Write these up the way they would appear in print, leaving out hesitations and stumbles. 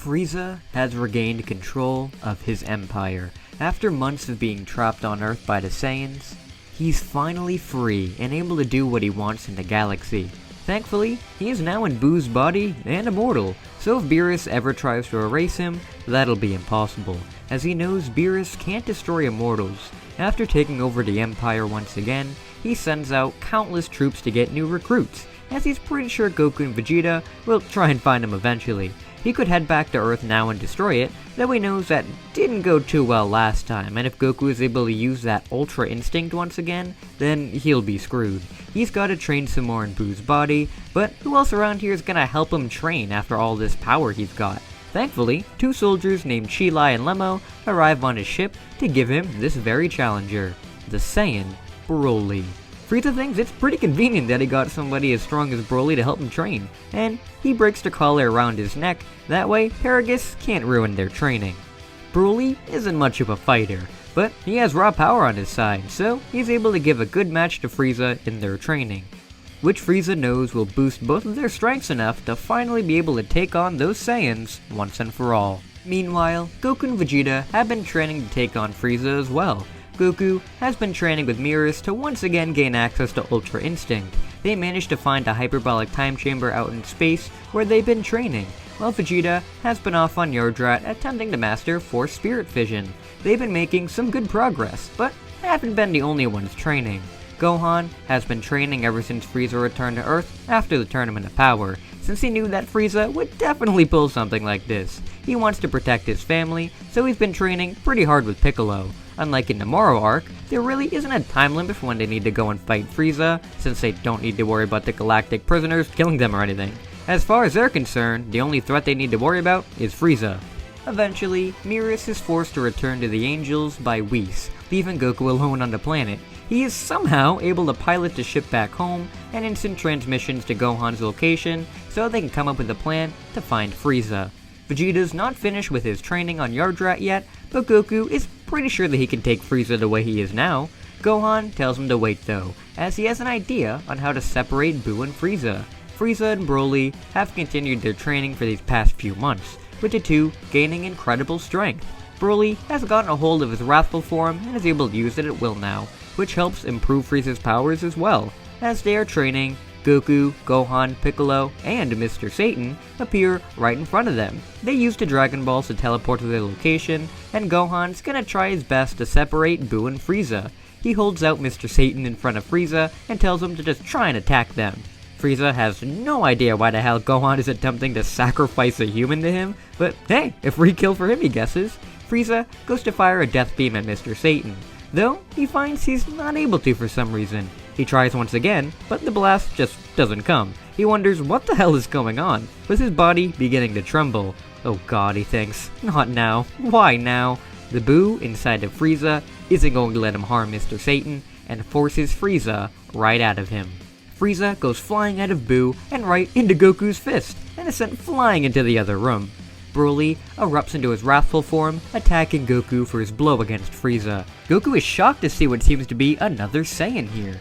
Frieza has regained control of his empire. After months of being trapped on Earth by the Saiyans, he's finally free and able to do what he wants in the galaxy. Thankfully, he is now in Boo's body and immortal, so if Beerus ever tries to erase him, that'll be impossible, as he knows Beerus can't destroy immortals. After taking over the Empire once again, he sends out countless troops to get new recruits, as he's pretty sure Goku and Vegeta will try and find him eventually. He could head back to Earth now and destroy it, though he knows that didn't go too well last time, and if Goku is able to use that Ultra Instinct once again, then he'll be screwed. He's gotta train some more in Boo's body, but who else around here is gonna help him train after all this power he's got? Thankfully, two soldiers named Chilai and Lemo arrive on his ship to give him this very challenger, the Saiyan Broly. Frieza thinks it's pretty convenient that he got somebody as strong as Broly to help him train, and he breaks the collar around his neck, that way Paragus can't ruin their training. Broly isn't much of a fighter, but he has raw power on his side, so he's able to give a good match to Frieza in their training, which Frieza knows will boost both of their strengths enough to finally be able to take on those Saiyans once and for all. Meanwhile, Goku and Vegeta have been training to take on Frieza as well. Goku has been training with Beerus to once again gain access to Ultra Instinct. They managed to find a hyperbolic time chamber out in space where they've been training, while Vegeta has been off on Yardrat attempting to master Force Spirit Fission. They've been making some good progress, but haven't been the only ones training. Gohan has been training ever since Frieza returned to Earth after the Tournament of Power, since he knew that Frieza would definitely pull something like this. He wants to protect his family, so he's been training pretty hard with Piccolo. Unlike in the Moro arc, there really isn't a time limit for when they need to go and fight Frieza, since they don't need to worry about the galactic prisoners killing them or anything. As far as they're concerned, the only threat they need to worry about is Frieza. Eventually, Beerus is forced to return to the Angels by Whis, leaving Goku alone on the planet. He is somehow able to pilot the ship back home and instant transmissions to Gohan's location so they can come up with a plan to find Frieza. Vegeta's not finished with his training on Yardrat yet, but Goku is pretty sure that he can take Frieza the way he is now. Gohan tells him to wait though, as he has an idea on how to separate Boo and Frieza. Frieza and Broly have continued their training for these past few months, with the two gaining incredible strength. Broly has gotten a hold of his wrathful form and is able to use it at will now, which helps improve Frieza's powers as well. As they are training, Goku, Gohan, Piccolo, and Mr. Satan appear right in front of them. They use the Dragon Balls to teleport to their location, and Gohan's gonna try his best to separate Boo and Frieza. He holds out Mr. Satan in front of Frieza and tells him to just try and attack them. Frieza has no idea why the hell Gohan is attempting to sacrifice a human to him, but hey, a free kill for him, he guesses. Frieza goes to fire a death beam at Mr. Satan, though he finds he's not able to for some reason. He tries once again, but the blast just doesn't come. He wonders what the hell is going on, with his body beginning to tremble. Oh god, he thinks, not now, why now? The Boo inside of Frieza isn't going to let him harm Mr. Satan, and forces Frieza right out of him. Frieza goes flying out of Boo and right into Goku's fist, and is sent flying into the other room. Broly erupts into his wrathful form, attacking Goku for his blow against Frieza. Goku is shocked to see what seems to be another Saiyan here,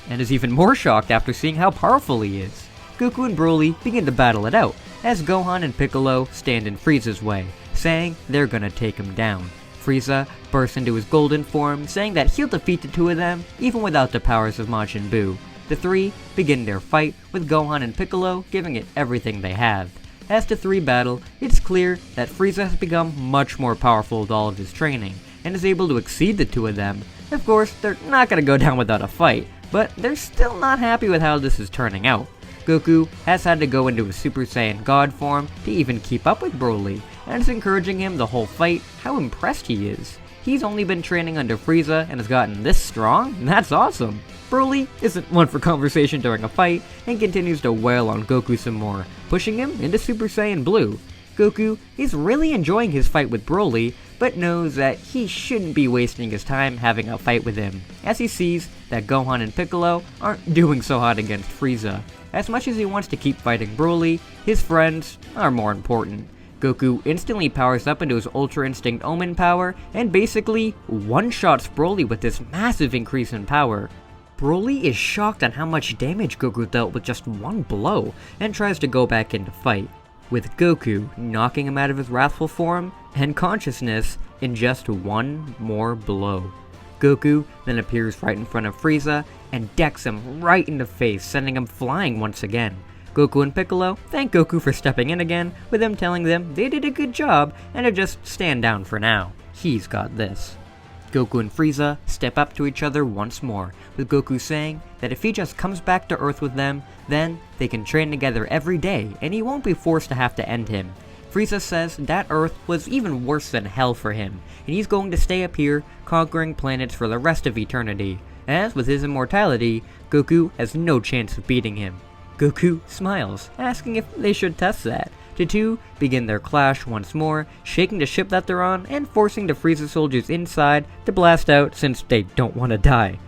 and is even more shocked after seeing how powerful he is. Goku and Broly begin to battle it out, as Gohan and Piccolo stand in Frieza's way, saying they're gonna take him down. Frieza bursts into his golden form, saying that he'll defeat the two of them, even without the powers of Majin Buu. The three begin their fight, with Gohan and Piccolo giving it everything they have. As the three battle, it's clear that Frieza has become much more powerful with all of his training, and is able to exceed the two of them. Of course, they're not gonna go down without a fight, but they're still not happy with how this is turning out. Goku has had to go into his Super Saiyan God form to even keep up with Broly, and is encouraging him the whole fight how impressed he is. He's only been training under Frieza and has gotten this strong? That's awesome! Broly isn't one for conversation during a fight, and continues to wail on Goku some more, pushing him into Super Saiyan Blue. Goku is really enjoying his fight with Broly, but knows that he shouldn't be wasting his time having a fight with him, as he sees that Gohan and Piccolo aren't doing so hot against Frieza. As much as he wants to keep fighting Broly, his friends are more important. Goku instantly powers up into his Ultra Instinct Omen power, and basically one-shots Broly with this massive increase in power. Broly is shocked on how much damage Goku dealt with just one blow, and tries to go back in to fight. with Goku knocking him out of his wrathful form and consciousness in just one more blow. Goku then appears right in front of Frieza and decks him right in the face, sending him flying once again. Goku and Piccolo thank Goku for stepping in again, with him telling them they did a good job and to just stand down for now. He's got this. Goku and Frieza step up to each other once more, with Goku saying that if he just comes back to Earth with them, then they can train together every day and he won't be forced to have to end him. Frieza says that Earth was even worse than hell for him, and he's going to stay up here, conquering planets for the rest of eternity, as with his immortality, Goku has no chance of beating him. Goku smiles, asking if they should test that. The two begin their clash once more, shaking the ship that they're on and forcing the Frieza soldiers inside to blast out since they don't want to die.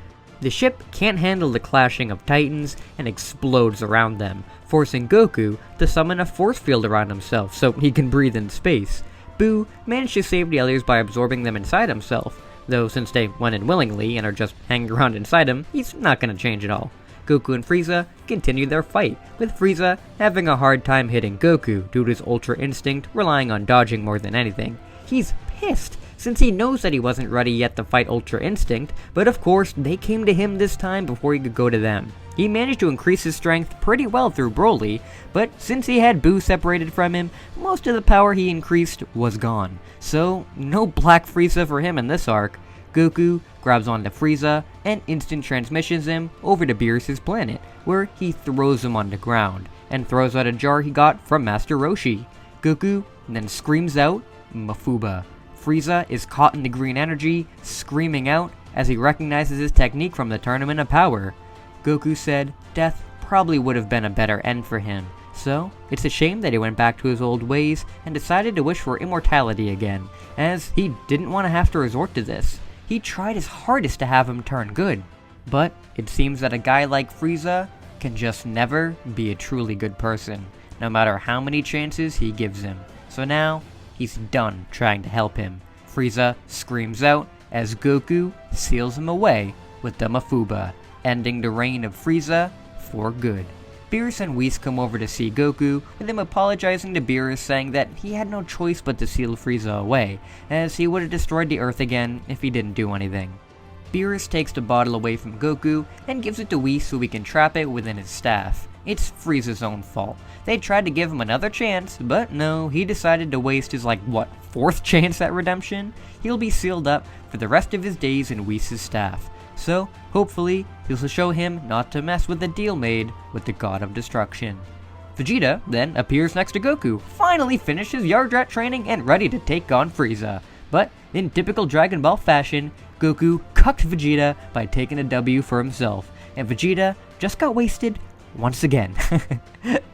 The ship can't handle the clashing of titans and explodes around them, forcing Goku to summon a force field around himself so he can breathe in space. Boo managed to save the others by absorbing them inside himself, though since they went in willingly and are just hanging around inside him, he's not going to change at all. Goku and Frieza continue their fight, with Frieza having a hard time hitting Goku due to his Ultra Instinct relying on dodging more than anything. He's pissed, since he knows that he wasn't ready yet to fight Ultra Instinct, but of course they came to him this time before he could go to them. He managed to increase his strength pretty well through Broly, but since he had Boo separated from him, most of the power he increased was gone. So, no Black Frieza for him in this arc. Goku grabs onto Frieza and instant transmissions him over to Beerus' planet, where he throws him on the ground, and throws out a jar he got from Master Roshi. Goku then screams out, Mafuba. Frieza is caught in the green energy, screaming out as he recognizes his technique from the Tournament of Power. Goku said death probably would have been a better end for him, so it's a shame that he went back to his old ways and decided to wish for immortality again, as he didn't want to have to resort to this. He tried his hardest to have him turn good, but it seems that a guy like Frieza can just never be a truly good person, no matter how many chances he gives him. So now, he's done trying to help him. Frieza screams out as Goku seals him away with the Mafuba, ending the reign of Frieza for good. Beerus and Whis come over to see Goku, with him apologizing to Beerus, saying that he had no choice but to seal Frieza away, as he would have destroyed the Earth again if he didn't do anything. Beerus takes the bottle away from Goku and gives it to Whis so he can trap it within his staff. It's Frieza's own fault. They tried to give him another chance, but no, he decided to waste his fourth chance at redemption? He'll be sealed up for the rest of his days in Whis' staff. So, hopefully, he'll show him not to mess with the deal made with the God of Destruction. Vegeta then appears next to Goku, finally finished his Yard Rat training and ready to take on Frieza. But, in typical Dragon Ball fashion, Goku cucked Vegeta by taking a W for himself, and Vegeta just got wasted once again.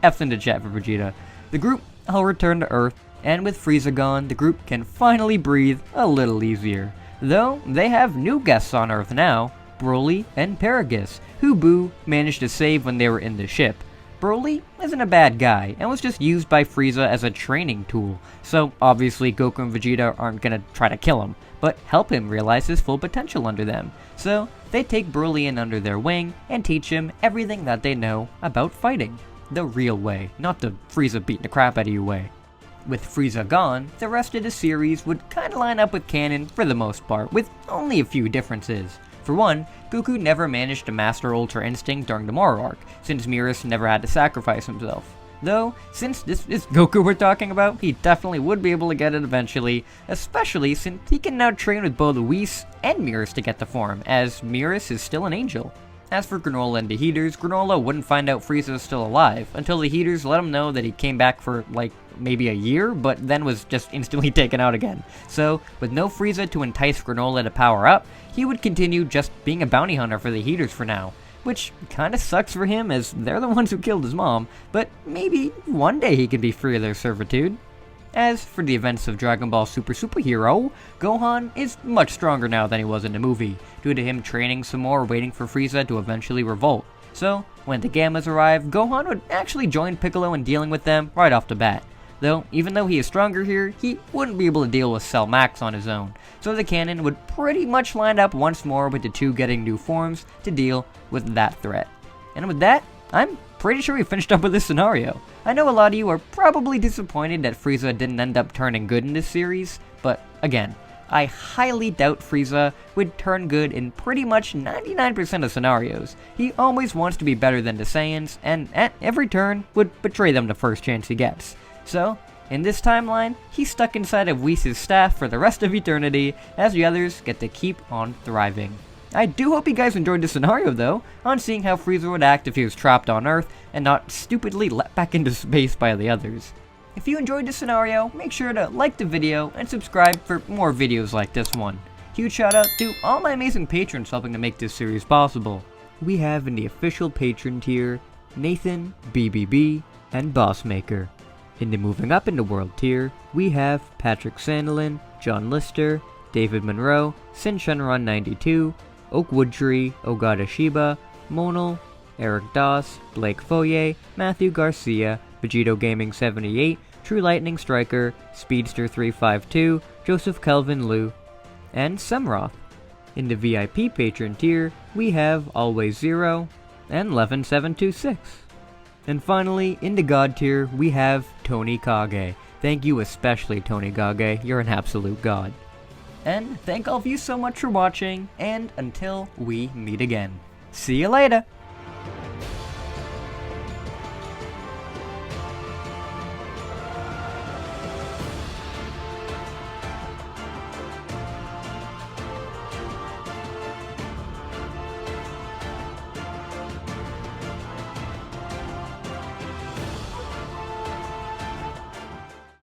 F's in the chat for Vegeta. The group all return to Earth, and with Frieza gone, the group can finally breathe a little easier. Though, they have new guests on Earth now, Broly and Paragus, who Boo managed to save when they were in the ship. Broly isn't a bad guy, and was just used by Frieza as a training tool, so obviously Goku and Vegeta aren't gonna try to kill him, but help him realize his full potential under them. So, they take Broly in under their wing, and teach him everything that they know about fighting. The real way, not the Frieza beating the crap out of you way. With Frieza gone, the rest of the series would kinda line up with canon for the most part, with only a few differences. For one, Goku never managed to master Ultra Instinct during the Moro arc, since Beerus never had to sacrifice himself. Though, since this is Goku we're talking about, he definitely would be able to get it eventually, especially since he can now train with both Whis and Beerus to get the form, as Beerus is still an angel. As for Granola and the Heaters, Granola wouldn't find out Frieza was still alive, until the Heaters let him know that he came back for, maybe a year, but then was just instantly taken out again. So, with no Frieza to entice Granola to power up, he would continue just being a bounty hunter for the Heaters for now. Which kinda sucks for him, as they're the ones who killed his mom, but maybe one day he can be free of their servitude. As for the events of Dragon Ball Superhero, Gohan is much stronger now than he was in the movie, due to him training some more waiting for Frieza to eventually revolt. So, when the Gammas arrive, Gohan would actually join Piccolo in dealing with them right off the bat. Though, even though he is stronger here, he wouldn't be able to deal with Cell Max on his own, so the canon would pretty much line up once more with the two getting new forms to deal with that threat. And with that, I'm pretty sure we finished up with this scenario. I know a lot of you are probably disappointed that Frieza didn't end up turning good in this series, but again, I highly doubt Frieza would turn good in pretty much 99% of scenarios. He always wants to be better than the Saiyans, and at every turn would betray them the first chance he gets. So, in this timeline, he's stuck inside of Whis' staff for the rest of eternity, as the others get to keep on thriving. I do hope you guys enjoyed this scenario though, on seeing how Frieza would act if he was trapped on Earth and not stupidly let back into space by the others. If you enjoyed this scenario, make sure to like the video and subscribe for more videos like this one. Huge shout out to all my amazing patrons helping to make this series possible. We have in the official patron tier, Nathan, BBB, and Bossmaker. In the moving up in the world tier, we have Patrick Sandlin, John Lister, David Monroe, Sinshenron92, Oakwood Tree, Ogata Shiba, Monal, Eric Doss, Blake Foyer, Matthew Garcia, Vegito Gaming 78, True Lightning Striker, Speedster 352, Joseph Kelvin Liu, and Semroth. In the VIP patron tier, we have Always Zero and Levin726. And finally, in the God tier, we have Tony Kage. Thank you especially, Tony Kage, you're an absolute god. And thank all of you so much for watching, and until we meet again. See you later!